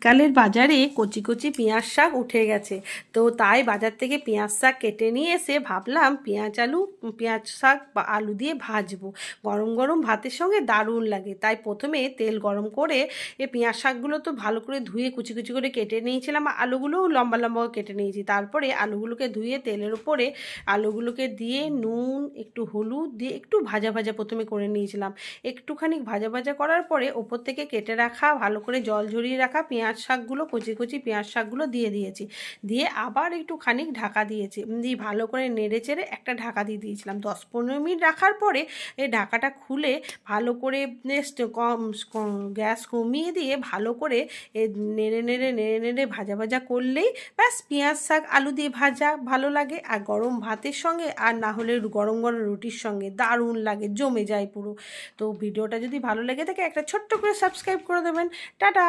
শীতকালের বাজারে কচি কচি পেঁয়াজ শাক উঠে গেছে। তো তাই বাজার থেকে পেঁয়াজ শাক কেটে নিয়ে এসে ভাবলাম পেঁয়াজ শাক বা আলু দিয়ে ভাজবো। গরম গরম ভাতের সঙ্গে দারুণ লাগে। তাই প্রথমে তেল গরম করে পেঁয়াজ শাকগুলো তো ভালো করে ধুয়ে কুচি কুচি করে কেটে নিয়েছিলাম, আলুগুলোও লম্বা লম্বা কেটে নিয়েছি। তারপরে আলুগুলোকে ধুয়ে তেলের উপরে আলুগুলোকে দিয়ে নুন একটু হলুদ দিয়ে একটু ভাজা ভাজা প্রথমে করে নিয়েছিলাম। একটুখানি ভাজা ভাজা করার পরে ওপর থেকে কেটে রাখা ভালো করে জল ঝরিয়ে রাখা পেঁয়াজ শাকগুলো, কচি কচি পেঁয়াজ শাকগুলো দিয়ে দিয়েছি। দিয়ে আবার একটু খানিক ঢাকা দিয়েছি, দিয়ে ভালো করে নেড়ে চেড়ে একটা ঢাকা দিয়ে দিয়েছিলাম। 10-15 মিনিট রাখার পরে এই ঢাকাটা খুলে ভালো করে গ্যাস কমিয়ে দিয়ে ভালো করে নেড়ে নেড়ে নেড়ে নেড়ে ভাজা ভাজা করলেই ব্যাস পেঁয়াজ শাক আলু দিয়ে ভাজা ভালো লাগে। আর গরম ভাতের সঙ্গে আর না হলে গরম গরম রুটির সঙ্গে দারুণ লাগে, জমে যায় পুরো। তো ভিডিওটা যদি ভালো লেগে থাকে একটা ছোট্ট করে সাবস্ক্রাইব করে দেবেন। টাটা।